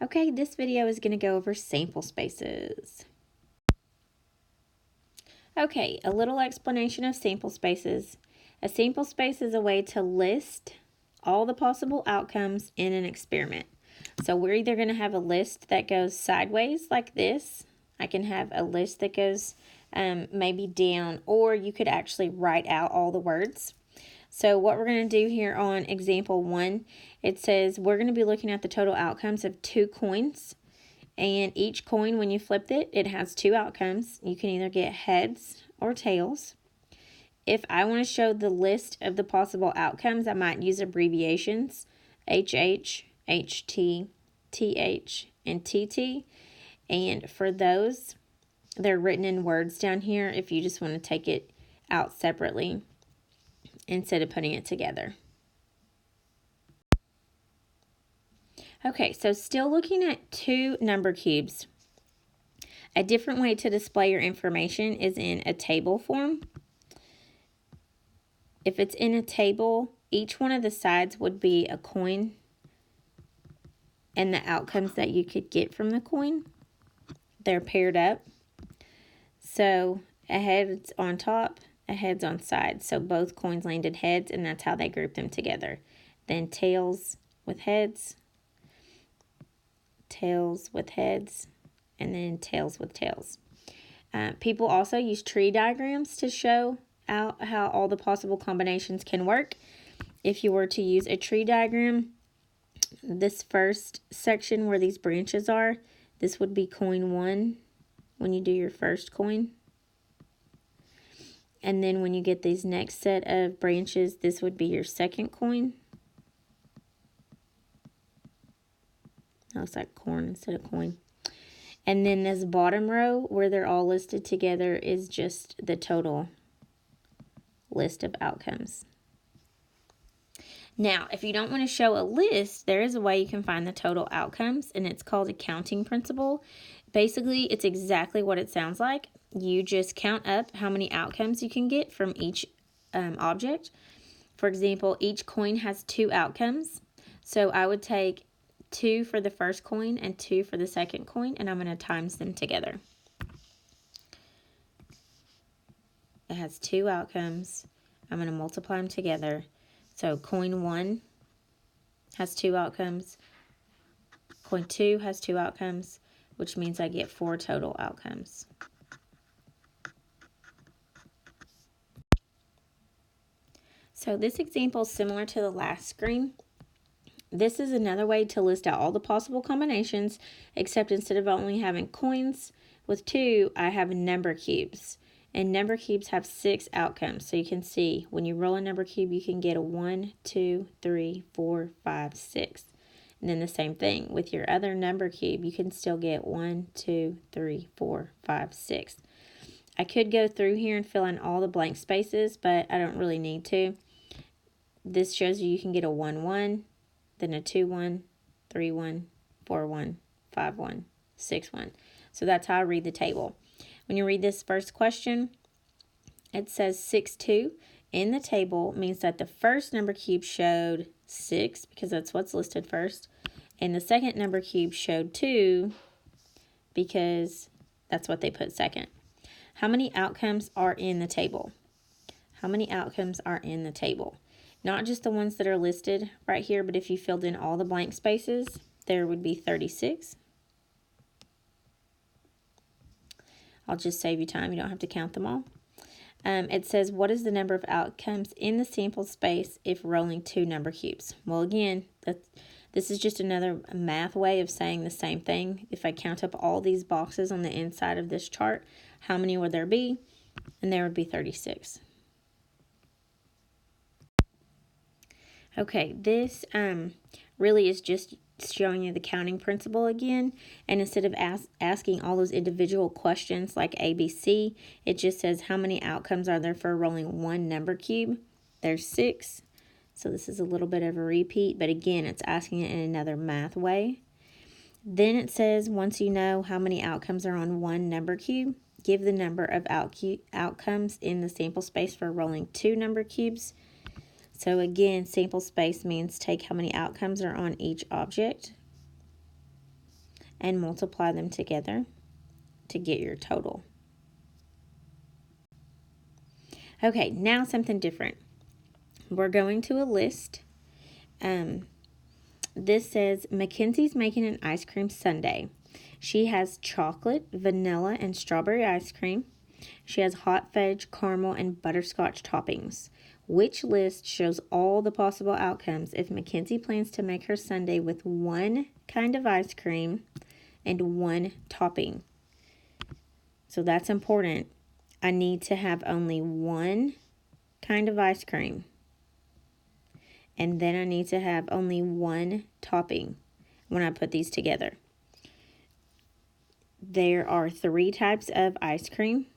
Okay, this video is going to go over sample spaces. Okay, a little explanation of sample spaces. A sample space is a way to list all the possible outcomes in an experiment. So we're either going to have a list that goes sideways like this. I can have a list that goes maybe down, or you could actually write out all the words. So what we're going to do here on example 1, it says we're going to be looking at the total outcomes of 2 coins. And each coin, when you flipped it, it has 2 outcomes. You can either get heads or tails. If I want to show the list of the possible outcomes, I might use abbreviations, HH, HT, TH, and TT. And for those, they're written in words down here if you just want to take it out separately instead of putting it together. Okay, so still looking at 2 number cubes. A different way to display your information is in a table form. If it's in a table, each one of the sides would be a coin and the outcomes that you could get from the coin. They're paired up. So a head's on top, a head's on sides. So both coins landed heads, and that's how they group them together. Then tails with heads, tails with heads, and then tails with tails. People also use tree diagrams to show out how all the possible combinations can work. If you were to use a tree diagram, this first section where these branches are, this would be coin 1 when you do your first coin. And then when you get these next set of branches, this would be your second coin. Looks like corn instead of coin. And then this bottom row where they're all listed together is just the total list of outcomes. Now, if you don't want to show a list, there is a way you can find the total outcomes, and it's called a counting principle. Basically, it's exactly what it sounds like. You just count up how many outcomes you can get from each object. For example, each coin has 2 outcomes. So I would take 2 for the first coin and 2 for the second coin, and I'm going to times them together. It has 2 outcomes. I'm going to multiply them together. So coin 1 has 2 outcomes. Coin 2 has 2 outcomes, which means I get 4 total outcomes. So this example is similar to the last screen. This is another way to list out all the possible combinations, except instead of only having coins with 2, I have number cubes. And number cubes have 6 outcomes. So you can see when you roll a number cube, you can get a 1, 2, 3, 4, 5, 6. And then the same thing with your other number cube, you can still get 1, 2, 3, 4, 5, 6. I could go through here and fill in all the blank spaces, but I don't really need to. This shows you can get a 1, 1, then a 2, 1, 3, 1, 4, 1, 5, 1, 6, 1. So that's how I read the table. When you read this first question, it says 6, 2. In the table means that the first number cube showed 6 because that's what's listed first. And the second number cube showed 2 because that's what they put second. How many outcomes are in the table? How many outcomes are in the table? Not just the ones that are listed right here, but if you filled in all the blank spaces, there would be 36. I'll just save you time. You don't have to count them all. It says, what is the number of outcomes in the sample space if rolling 2 number cubes? Well, again, this is just another math way of saying the same thing. If I count up all these boxes on the inside of this chart, how many would there be? And there would be 36. Okay, this really is just showing you the counting principle again, and instead of asking all those individual questions like ABC, it just says how many outcomes are there for rolling 1 number cube. There's 6, so this is a little bit of a repeat, but again, it's asking it in another math way. Then it says once you know how many outcomes are on 1 number cube, give the number of outcomes in the sample space for rolling 2 number cubes. So again, sample space means take how many outcomes are on each object. and multiply them together to get your total. Okay, now something different. We're going to a list. This says Mackenzie's making an ice cream sundae. She has chocolate, vanilla, and strawberry ice cream. She has hot fudge, caramel, and butterscotch toppings. Which list shows all the possible outcomes if Mackenzie plans to make her sundae with one kind of ice cream and one topping? So that's important. I need to have only one kind of ice cream. And then I need to have only one topping when I put these together. There are 3 types of ice cream: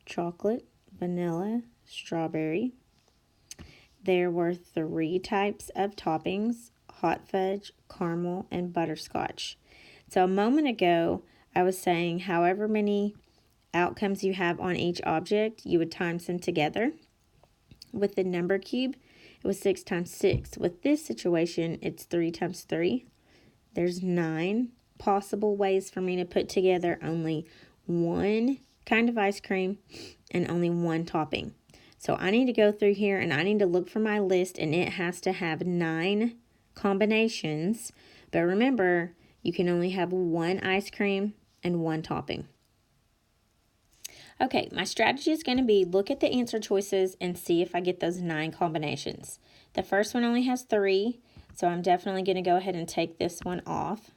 chocolate, vanilla, strawberry. There were 3 types of toppings: hot fudge, caramel, and butterscotch. So a moment ago, I was saying however many outcomes you have on each object, you would times them together. With the number cube, it was 6 times 6. With this situation, it's 3 times 3. There's 9 possible ways for me to put together only one kind of ice cream and only one topping. So I need to go through here and I need to look for my list, and it has to have 9 combinations. But remember, you can only have one ice cream and one topping. Okay, my strategy is going to be look at the answer choices and see if I get those 9 combinations. The first one only has 3, so I'm definitely going to go ahead and take this one off.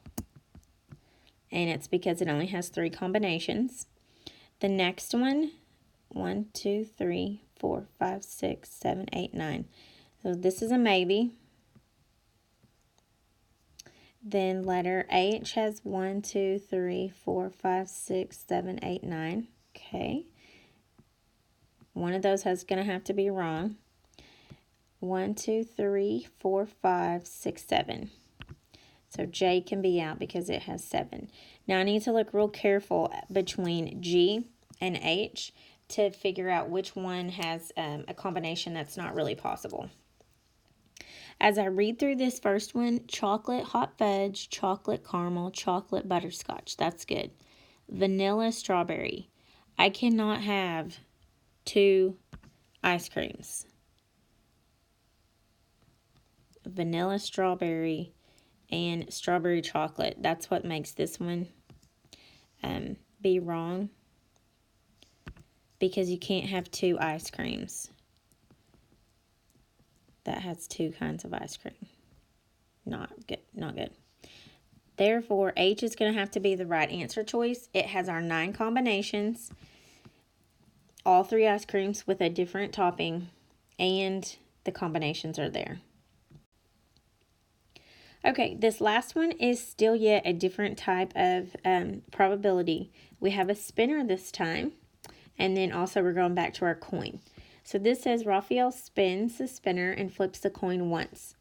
And it's because it only has 3 combinations. The next one, 1, 2, 3, 4, 5, 6, 7, 8, 9. So this is a maybe. Then letter H has 1, 2, 3, 4, 5, 6, 7, 8, 9. Okay. One of those is going to have to be wrong. 1, 2, 3, 4, 5, 6, 7. So J can be out because it has 7. Now I need to look real careful between G and H to figure out which one has a combination that's not really possible. As I read through this first one, chocolate, hot fudge, chocolate, caramel, chocolate, butterscotch. That's good. Vanilla, strawberry. I cannot have 2 ice creams. Vanilla, strawberry, and strawberry chocolate. That's what makes this one be wrong, because you can't have 2 ice creams that has 2 kinds of ice cream. Not good. Therefore, H is going to have to be the right answer choice. It has our 9 combinations, all 3 ice creams with a different topping, and the combinations are there. Okay, this last one is still yet a different type of probability. We have a spinner this time, and then also we're going back to our coin. So this says Raphael spins the spinner and flips the coin once,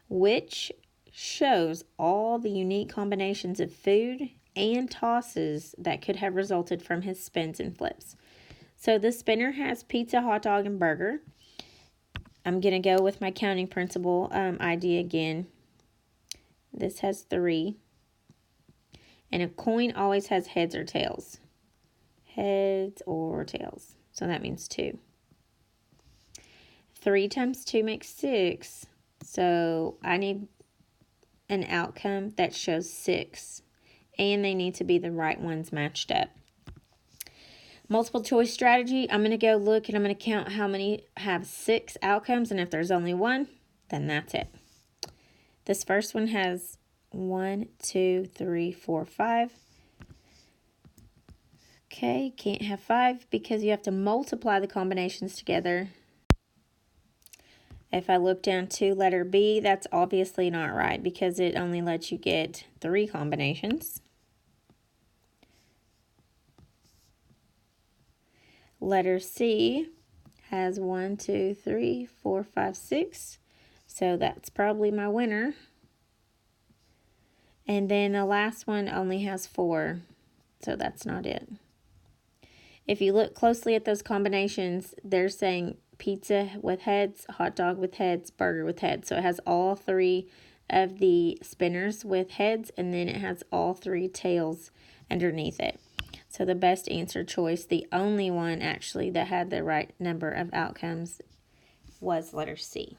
which shows all the unique combinations of food and tosses that could have resulted from his spins and flips. So the spinner has pizza, hot dog, and burger. I'm going to go with my counting principle idea again. This has 3. And a coin always has heads or tails. Heads or tails. So that means 2. 3 times 2 makes 6. So I need an outcome that shows 6. And they need to be the right ones matched up. Multiple choice strategy. I'm going to go look and I'm going to count how many have 6 outcomes. And if there's only 1, then that's it. This first one has 1, 2, 3, 4, 5. Okay, can't have 5 because you have to multiply the combinations together. If I look down to letter B, that's obviously not right because it only lets you get 3 combinations. Letter C has 1, 2, 3, 4, 5, 6. So that's probably my winner. And then the last one only has 4. So that's not it. If you look closely at those combinations, they're saying pizza with heads, hot dog with heads, burger with heads. So it has all 3 of the spinners with heads, and then it has all 3 tails underneath it. So the best answer choice, the only one actually that had the right number of outcomes, was letter C.